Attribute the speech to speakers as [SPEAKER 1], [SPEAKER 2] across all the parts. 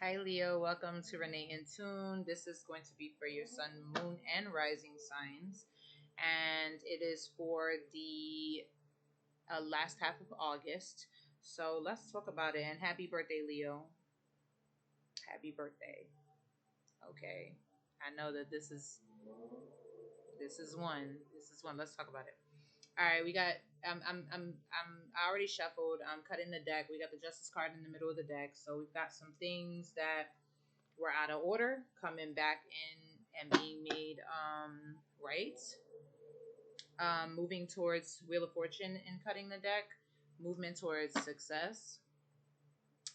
[SPEAKER 1] Hi Leo, welcome to Renee in Tune. This is going to be for your sun, moon, and rising signs, and it is for the last half of August. So let's talk about it. And happy birthday, Leo! Happy birthday. Okay, I know that this is one. This is one. Let's talk about it. All right, we got. I already shuffled. I'm cutting the deck. We got the Justice card in the middle of the deck. So we've got some things that were out of order coming back in and being made right. Moving towards Wheel of Fortune in cutting the deck, movement towards success.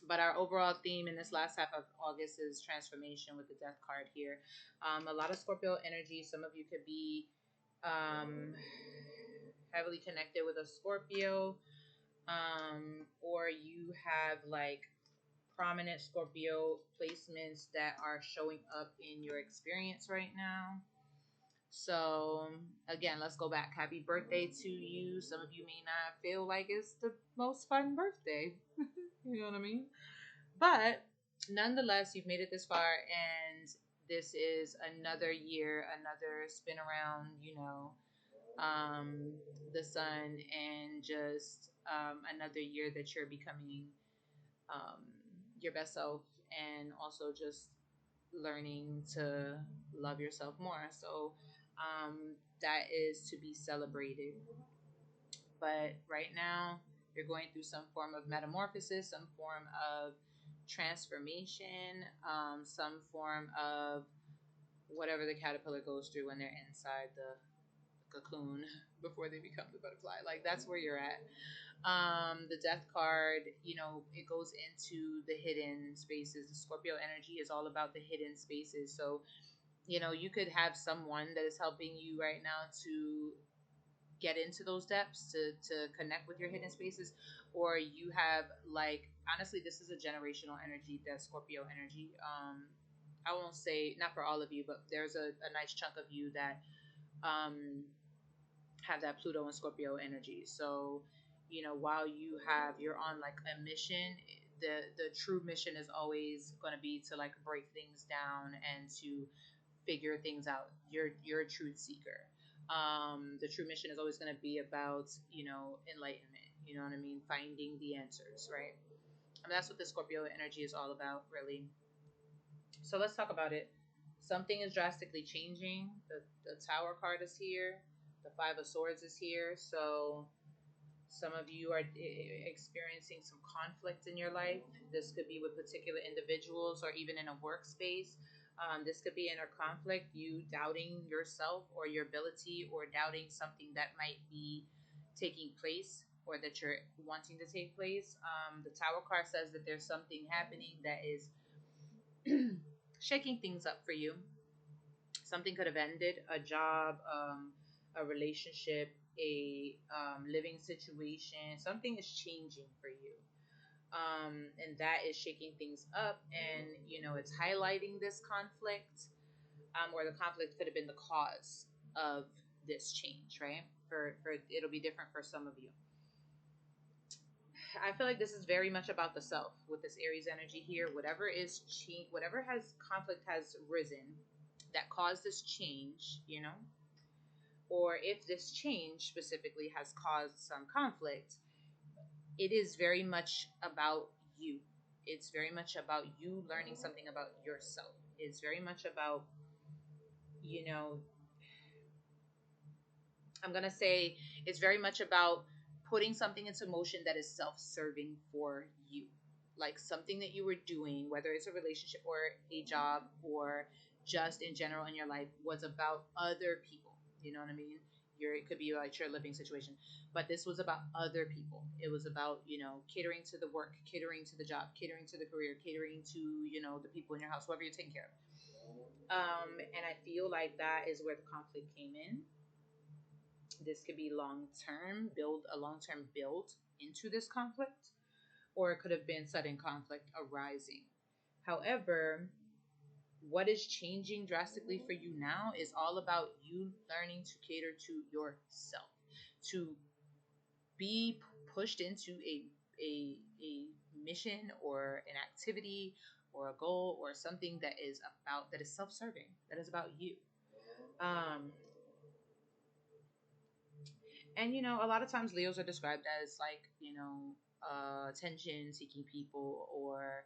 [SPEAKER 1] But our overall theme in this last half of August is transformation with the Death card here. A lot of Scorpio energy. Some of you could be um, heavily connected with a Scorpio, or you have like prominent Scorpio placements that are showing up in your experience right now. So, again, let's go back. Happy birthday to you. Some of you may not feel like it's the most fun birthday. You know what I mean? But nonetheless, you've made it this far, and this is another year, another spin around, the sun, and just another year that you're becoming um, your best self, and also just learning to love yourself more. So that is to be celebrated. But right now, you're going through some form of metamorphosis, some form of transformation, some form of whatever the caterpillar goes through when they're inside the cocoon before they become the butterfly. Like that's where you're at. The death card, it goes into the hidden spaces. The Scorpio energy is all about the hidden spaces. So, you could have someone that is helping you right now to get into those depths, to connect with your hidden spaces, or you have like, honestly, this is a generational energy, that Scorpio energy. I won't say not for all of you, but there's a nice chunk of you that um have that Pluto and Scorpio energy. So, while you're on like a mission, the true mission is always going to be to like break things down and to figure things out. You're a truth seeker. The true mission is always going to be about, enlightenment. You know what I mean? Finding the answers, right? And that's what the Scorpio energy is all about, really. So let's talk about it. Something is drastically changing. The Tower card is here. The Five of Swords is here. So some of you are experiencing some conflict in your life. This could be with particular individuals or even in a workspace. This could be inner conflict, you doubting yourself or your ability, or doubting something that might be taking place or that you're wanting to take place. The Tower card says that there's something happening that is shaking things up for you. Something could have ended, a job, a relationship, a living situation. Something is changing for you. And that is shaking things up, and it's highlighting this conflict, or the conflict could have been the cause of this change, right? For it'll be different for some of you. I feel like this is very much about the self with this Aries energy here. Whatever is whatever has conflict has risen that caused this change, or if this change specifically has caused some conflict, it is very much about you. It's very much about you learning something about yourself. It's very much about, you know, I'm going to say it's very much about putting something into motion that is self serving for you. Like something that you were doing, whether it's a relationship or a job or just in general in your life, was about other people. You know what I mean? It could be like your living situation, but this was about other people. It was about, catering to the work, catering to the job, catering to the career, catering to, the people in your house, whoever you're taking care of. And I feel like that is where the conflict came in. This could be long term, build a long term build into this conflict, or it could have been sudden conflict arising. However, what is changing drastically for you now is all about you learning to cater to yourself, to be pushed into a mission or an activity or a goal or something that is self-serving, that is about you. Um, and a lot of times Leos are described as like, attention seeking people, or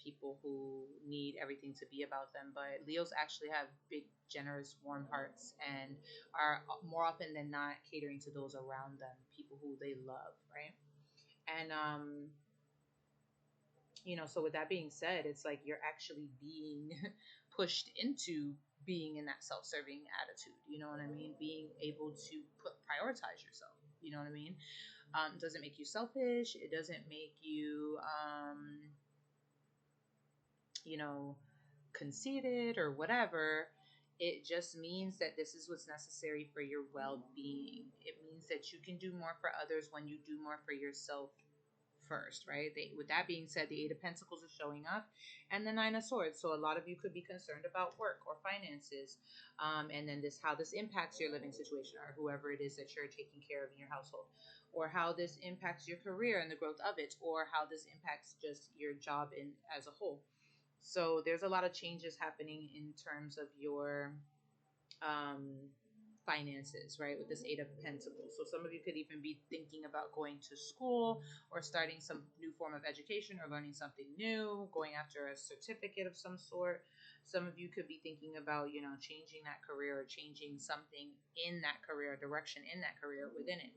[SPEAKER 1] people who need everything to be about them. But Leos actually have big, generous, warm hearts and are more often than not catering to those around them, people who they love, right? And so with that being said, it's like you're actually being pushed into being in that self-serving attitude. You know what I mean? Being able to prioritize yourself. You know what I mean? It doesn't make you selfish. It doesn't make you, you know, conceited or whatever. It just means that this is what's necessary for your well-being. It means that you can do more for others when you do more for yourself first, right? With that being said, the Eight of Pentacles is showing up, and the Nine of Swords. So a lot of you could be concerned about work or finances, and then how this impacts your living situation, or whoever it is that you're taking care of in your household, or how this impacts your career and the growth of it, or how this impacts just your job as a whole. So there's a lot of changes happening in terms of your um, finances, right? With this Eight of Pentacles. So some of you could even be thinking about going to school or starting some new form of education or learning something new, going after a certificate of some sort. Some of you could be thinking about, changing that career or changing something in that career, direction in that career within it.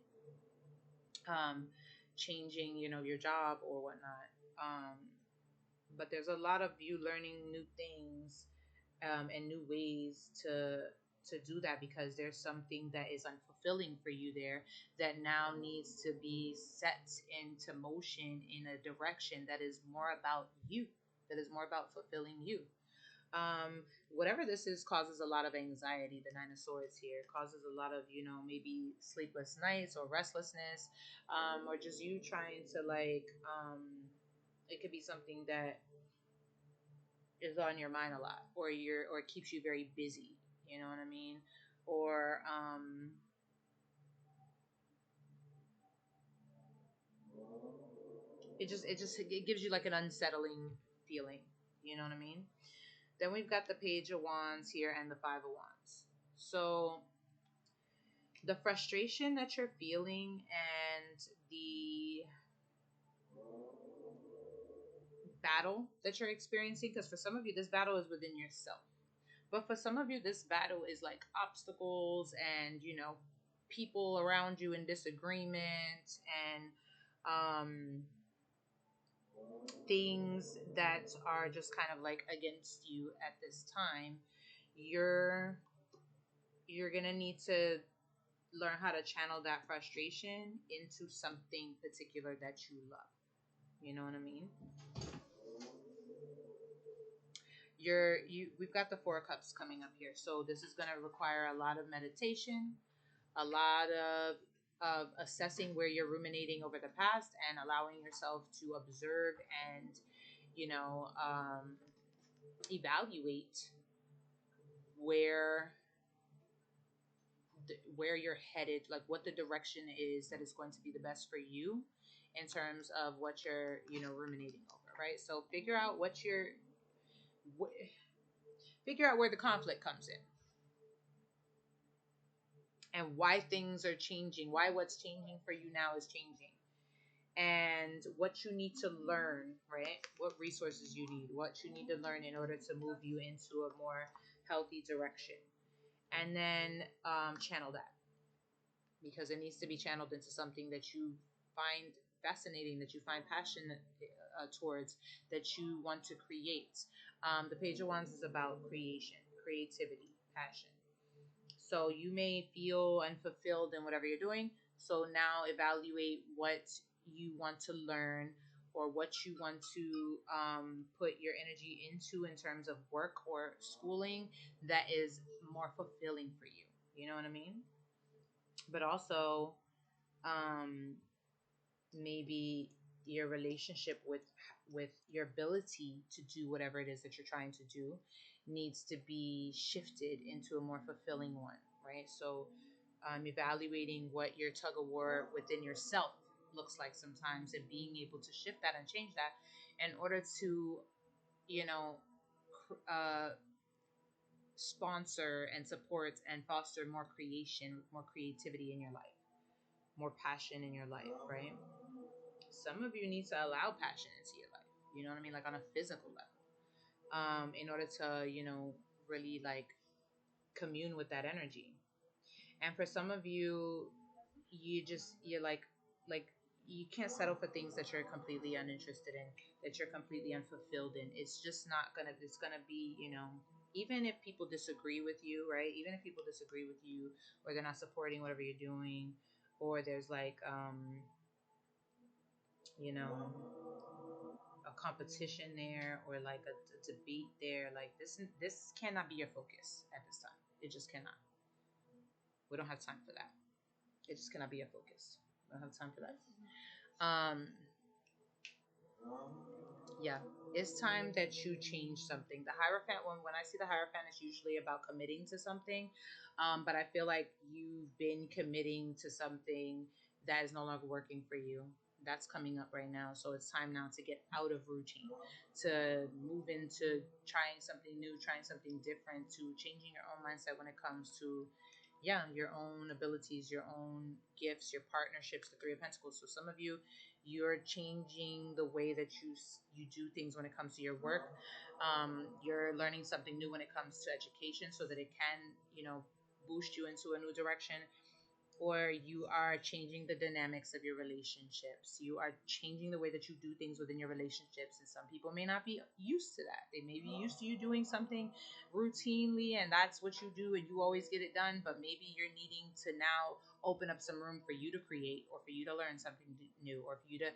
[SPEAKER 1] Changing, your job or whatnot. Um, but there's a lot of you learning new things, and new ways to do that, because there's something that is unfulfilling for you there that now needs to be set into motion in a direction that is more about you, that is more about fulfilling you. Whatever this is causes a lot of anxiety. The Nine of Swords here causes a lot of, maybe sleepless nights or restlessness, or just you trying to it could be something that is on your mind a lot, or it keeps you very busy. You know what I mean? Or it gives you like an unsettling feeling. You know what I mean? Then we've got the Page of Wands here and the Five of Wands. So the frustration that you're feeling and the battle that you're experiencing, because for some of you this battle is within yourself, but for some of you this battle is like obstacles and people around you in disagreement, and um things that are just kind of like against you at this time. You're gonna need to learn how to channel that frustration into something particular that you love. You know what I mean? We've got the Four of Cups coming up here, so this is going to require a lot of meditation, a lot of assessing where you're ruminating over the past, and allowing yourself to observe and evaluate where where you're headed, like what the direction is that is going to be the best for you in terms of what you're ruminating over, right? So figure out where the conflict comes in, and why things are changing, why what's changing for you now is changing, and what you need to learn, right? What resources you need, what you need to learn in order to move you into a more healthy direction. And then channel that, because it needs to be channeled into something that you find fascinating, that you find passionate towards, that you want to create. The Page of Wands is about creation, creativity, passion. So you may feel unfulfilled in whatever you're doing. So now evaluate what you want to learn, or what you want to put your energy into in terms of work or schooling that is more fulfilling for you. You know what I mean? But also, um, maybe your relationship with your ability to do whatever it is that you're trying to do needs to be shifted into a more fulfilling one, right? So evaluating what your tug of war within yourself looks like sometimes, and being able to shift that and change that in order to, you know, sponsor and support and foster more creation, more creativity in your life, more passion in your life, right? Some of you need to allow passion into your life. You know what I mean? Like on a physical level, in order to, really like commune with that energy. And for some of you, you're like you can't settle for things that you're completely uninterested in, that you're completely unfulfilled in. It's just not gonna. It's gonna be, even if people disagree with you, right? Even if people disagree with you, or they're not supporting whatever you're doing, or there's like, you know, a competition there, or like a debate there. Like this cannot be your focus at this time. It just cannot. We don't have time for that. It just cannot be your focus. We don't have time for that. Um, yeah, it's time that you change something. The Hierophant one, when I see the Hierophant, it's usually about committing to something. But I feel like you've been committing to something that is no longer working for you. That's coming up right now. So it's time now to get out of routine, to move into trying something new, trying something different, to changing your own mindset when it comes to, yeah, your own abilities, your own gifts, your partnerships, the Three of Pentacles. So some of you, you're changing the way that you do things when it comes to your work. You're learning something new when it comes to education, so that it can, boost you into a new direction. Or you are changing the dynamics of your relationships. You are changing the way that you do things within your relationships. And some people may not be used to that. They may be used to you doing something routinely, and that's what you do, and you always get it done. But maybe you're needing to now open up some room for you to create, or for you to learn something new, or for you to,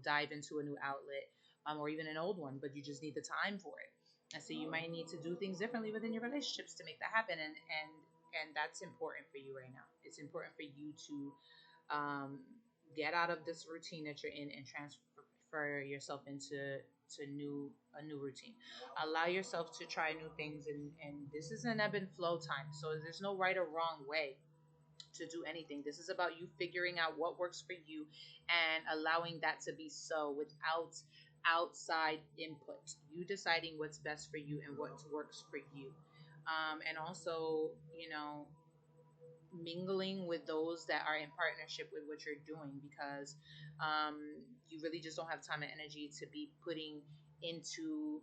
[SPEAKER 1] dive into a new outlet, or even an old one, but you just need the time for it. And so you might need to do things differently within your relationships to make that happen. And that's important for you right now. It's important for you to, get out of this routine that you're in and transfer yourself into a new routine. Allow yourself to try new things, and this is an ebb and flow time. So there's no right or wrong way to do anything. This is about you figuring out what works for you and allowing that to be so, without outside input. You deciding what's best for you and what works for you. And also, mingling with those that are in partnership with what you're doing, because, um, you really just don't have time and energy to be putting into,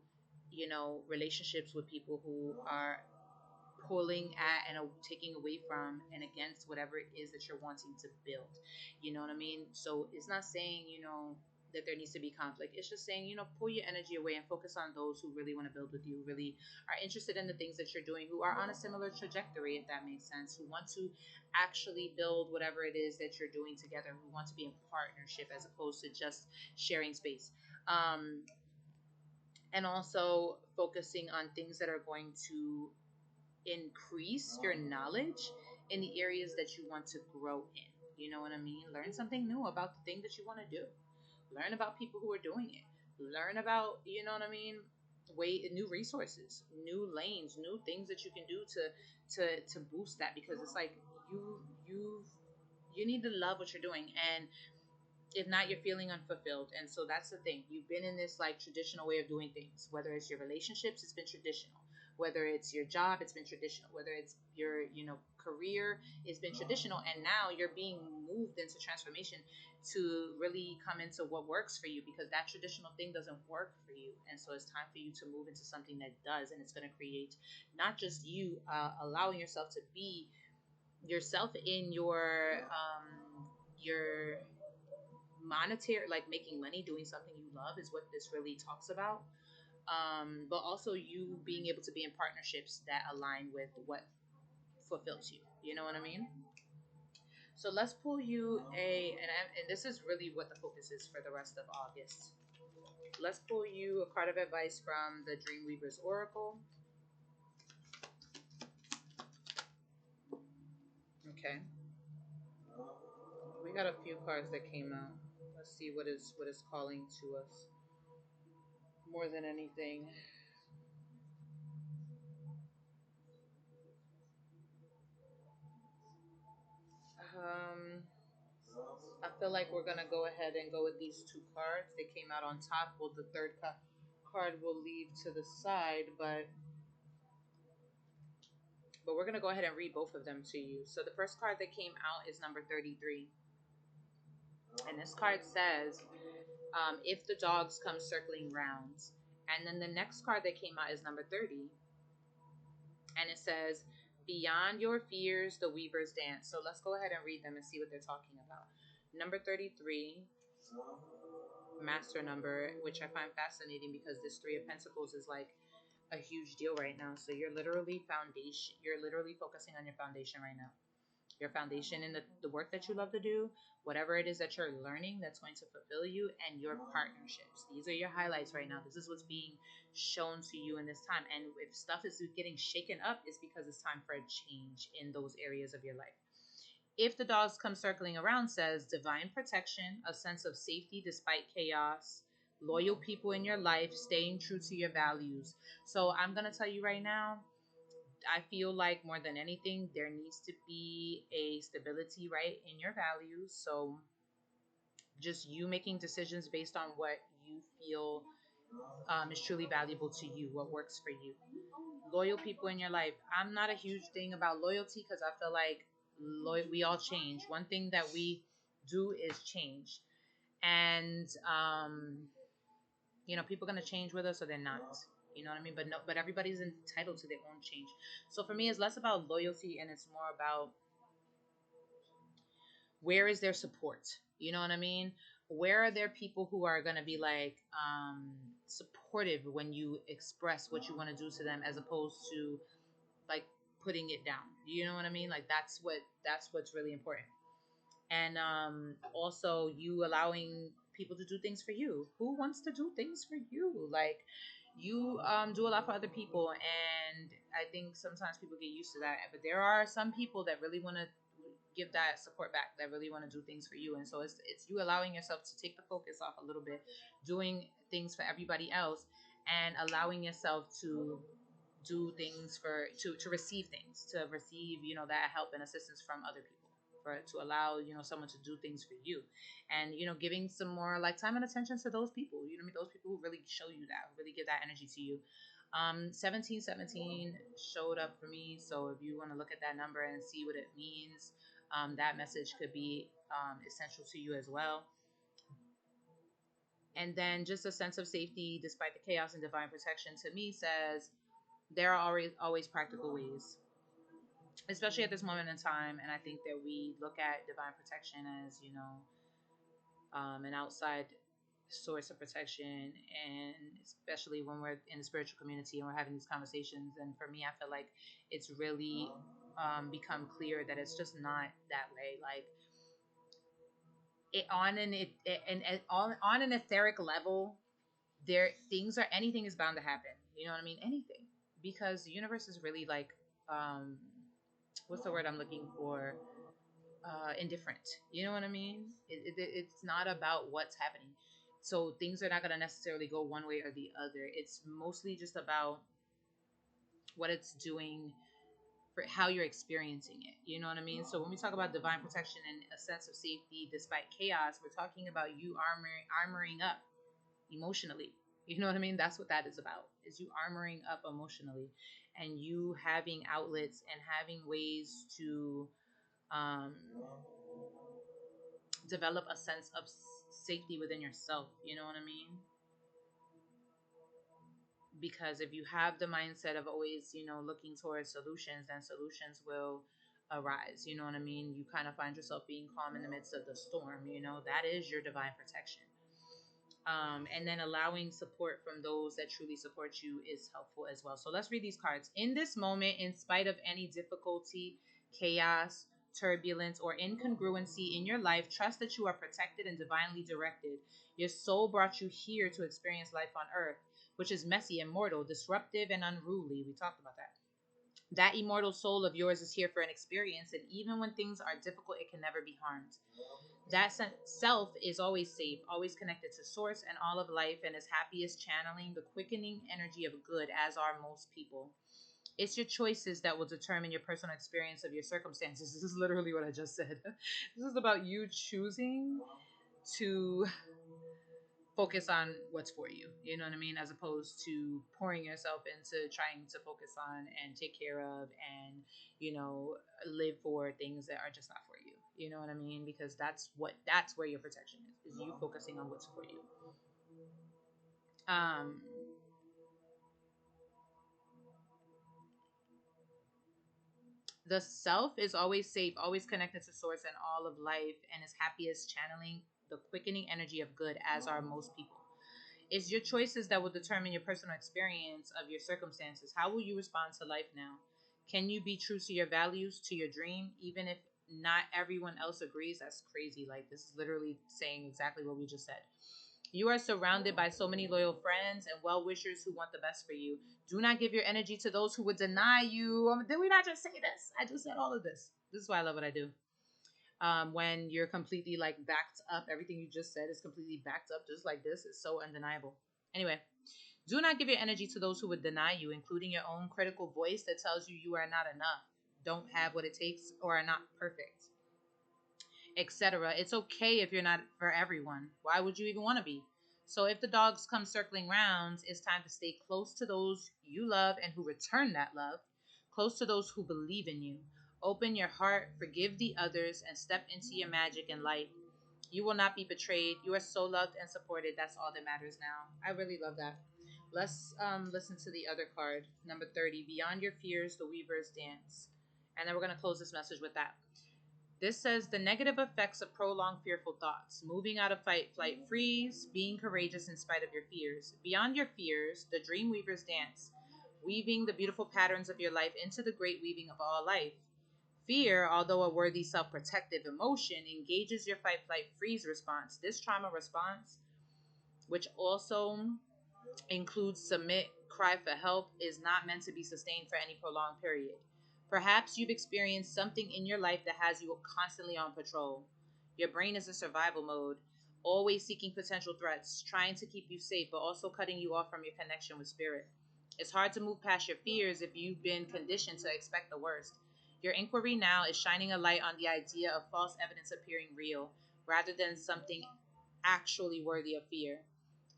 [SPEAKER 1] relationships with people who are pulling at and taking away from and against whatever it is that you're wanting to build. You know what I mean? So it's not saying, that there needs to be conflict. It's just saying, pull your energy away and focus on those who really want to build with you, who really are interested in the things that you're doing, who are on a similar trajectory, if that makes sense, who want to actually build whatever it is that you're doing together, who want to be in partnership as opposed to just sharing space. And also focusing on things that are going to increase your knowledge in the areas that you want to grow in. You know what I mean? Learn something new about the thing that you want to do. Learn about people who are doing it. Learn about, you know what I mean? New resources, new lanes, new things that you can do to boost that, because it's like you you need to love what you're doing. And if not, you're feeling unfulfilled. And so that's the thing. You've been in this like traditional way of doing things. Whether it's your relationships, it's been traditional. Whether it's your job, it's been traditional. Whether it's your, career, it's been traditional. And now you're being moved into transformation to really come into what works for you, because that traditional thing doesn't work for you. And so it's time for you to move into something that does. And it's going to create not just you, allowing yourself to be yourself in your monetary, like making money doing something you love, is what this really talks about. But also you being able to be in partnerships that align with what fulfills you. You know what I mean? So let's pull you and this is really what the focus is for the rest of August. Let's pull you a card of advice from the Dreamweaver's Oracle. Okay, we got a few cards that came out. Let's see what is calling to us more than anything. Um, I feel like we're gonna go ahead and go with these two cards. They came out on top. Well, the third card will leave to the side, but we're gonna go ahead and read both of them to you. So the first card that came out is number 33, and this card says, "If the dogs come circling round." And then the next card that came out is number 30, and it says, "Beyond your fears, the weavers dance." So let's go ahead and read them and see what they're talking about. Number 33, master number, which I find fascinating because this Three of Pentacles is like a huge deal right now. So you're literally foundation. You're literally focusing on your foundation right now. Your foundation in the work that you love to do, whatever it is that you're learning that's going to fulfill you, and your partnerships. These are your highlights right now. This is what's being shown to you in this time. And if stuff is getting shaken up, it's because it's time for a change in those areas of your life. If the dogs come circling around says divine protection, a sense of safety despite chaos, loyal people in your life, staying true to your values. So I'm going to tell you right now, I feel like more than anything, there needs to be a stability, right, in your values. So just you making decisions based on what you feel is truly valuable to you, what works for you. Loyal people in your life. I'm not a huge thing about loyalty because I feel like we all change. One thing that we do is change. And, people are going to change with us or they're not. You know what I mean? But no, but everybody's entitled to their own change. So for me, it's less about loyalty and it's more about where is their support. You know what I mean? Where are there people who are going to be like supportive when you express what you want to do to them, as opposed to like putting it down. You know what I mean? Like that's what's really important. And also you allowing people to do things for you. Who wants to do things for you? Like you do a lot for other people, and I think sometimes people get used to that. But there are some people that really want to give that support back, that really want to do things for you. And so it's you allowing yourself to take the focus off a little bit, doing things for everybody else, and allowing yourself to do things to receive things, to receive that help and assistance from other people, for to allow someone to do things for you, and giving some more like time and attention to those people. You know what I mean? Those people who really show you that, who really give that energy to you. 1717 showed up for me, so if you want to look at that number and see what it means, that message could be essential to you as well. And then just a sense of safety despite the chaos, and divine protection to me says there are always practical ways, especially at this moment in time. And I think that we look at divine protection as an outside source of protection, and especially when we're in the spiritual community and we're having these conversations. And for me, I feel like it's really become clear that it's just not that way. Like on an etheric level, there things are anything is bound to happen. You know what I mean? Anything, because the universe is really like um what's the word I'm looking for? Indifferent. You know what I mean? It's not about what's happening. So things are not going to necessarily go one way or the other. It's mostly just about what it's doing for how you're experiencing it. You know what I mean? So when we talk about divine protection and a sense of safety despite chaos, we're talking about you armoring up emotionally. You know what I mean? That's what that is about. Is you armoring up emotionally, and you having outlets and having ways to um, develop a sense of safety within yourself. You know what I mean? Because if you have the mindset of always, looking towards solutions, then solutions will arise. You know what I mean? You kind of find yourself being calm in the midst of the storm. That is your divine protection. And then allowing support from those that truly support you is helpful as well. So let's read these cards. In this moment, in spite of any difficulty, chaos, turbulence, or incongruency in your life, trust that you are protected and divinely directed. Your soul brought you here to experience life on earth, which is messy and mortal, disruptive and unruly. We talked about that. That immortal soul of yours is here for an experience, and even when things are difficult, it can never be harmed. That self is always safe, always connected to source and all of life, and is happiest channeling the quickening energy of good, as are most people. It's your choices that will determine your personal experience of your circumstances. This is literally what I just said. This is about you choosing to focus on what's for you. You know what I mean? As opposed to pouring yourself into trying to focus on and take care of and, live for things that are just not for you. You know what I mean? Because that's where your protection is you focusing on what's for you. Um the self is always safe, always connected to source and all of life, and is happiest channeling the quickening energy of good, as are most people. It's your choices that will determine your personal experience of your circumstances. How will you respond to life now? Can you be true to your values, to your dream, even if not everyone else agrees? That's crazy. Like, this is literally saying exactly what we just said. You are surrounded by so many loyal friends and well wishers who want the best for you. Do not give your energy to those who would deny you. Did we not just say this? I just said all of this. This is why I love what I do. When you're completely like backed up, everything you just said is completely backed up, just like this. It's so undeniable. Anyway, do not give your energy to those who would deny you, including your own critical voice that tells you you are not enough, don't have what it takes, or are not perfect, etc. It's okay if you're not for everyone. Why would you even want to be? So if the dogs come circling round, it's time to stay close to those you love and who return that love, close to those who believe in you. Open your heart, forgive the others, and step into your magic and light. You will not be betrayed. You are so loved and supported. That's all that matters now. I really love that. Let's listen to the other card, number 30. Beyond your fears, the weavers dance. And then we're going to close this message with that. This says the negative effects of prolonged fearful thoughts, moving out of fight, flight, freeze, being courageous in spite of your fears. Beyond your fears, the dream weavers dance, weaving the beautiful patterns of your life into the great weaving of all life. Fear, although a worthy self protective emotion, engages your fight, flight, freeze response. This trauma response, which also includes submit, cry for help, is not meant to be sustained for any prolonged period. Perhaps you've experienced something in your life that has you constantly on patrol. Your brain is in survival mode, always seeking potential threats, trying to keep you safe, but also cutting you off from your connection with spirit. It's hard to move past your fears if you've been conditioned to expect the worst. Your inquiry now is shining a light on the idea of false evidence appearing real, rather than something actually worthy of fear.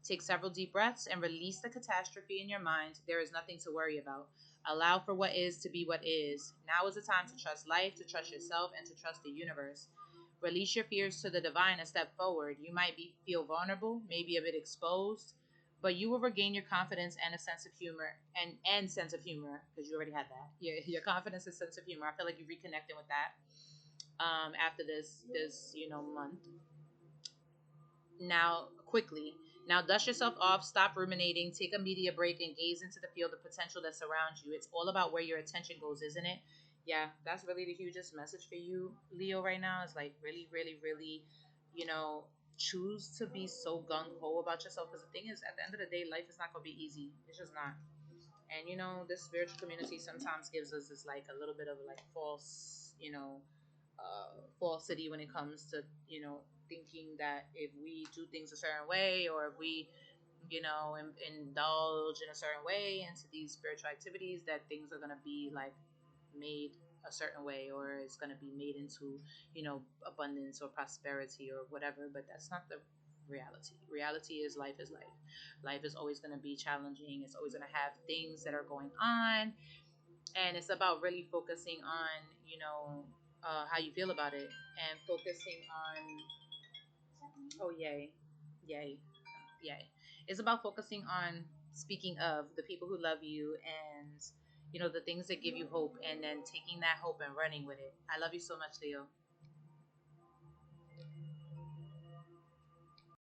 [SPEAKER 1] Take several deep breaths and release the catastrophe in your mind. There is nothing to worry about. Allow for what is to be what is. Now is the time to trust life, to trust yourself, and to trust the universe. Release your fears to the divine and step forward. You might feel vulnerable, maybe a bit exposed, but you will regain your confidence and a sense of humor and sense of humor because you already had that. Your confidence and sense of humor. I feel like you're reconnecting with that after this month. Now, quickly. Now, dust yourself off, stop ruminating, take a media break, and gaze into the field of potential that surrounds you. It's all about where your attention goes, isn't it? Yeah, that's really the hugest message for you, Leo, right now. Is like really, really, really, you know, choose to be so gung ho about yourself. Because the thing is, at the end of the day, life is not going to be easy. It's just not. And this spiritual community sometimes gives us this like a little bit of like false, falsity when it comes to thinking that if we do things a certain way, or if we indulge in a certain way into these spiritual activities, that things are going to be like made a certain way, or it's going to be made into abundance or prosperity or whatever. But that's not the reality. Is life is life. Life is always going to be challenging. It's always going to have things that are going on, and it's about really focusing on how you feel about it, and focusing on, oh yay, yay, yay. It's about focusing on, speaking of, the people who love you, and the things that give you hope, and then taking that hope and running with it. I love you so much, Leo.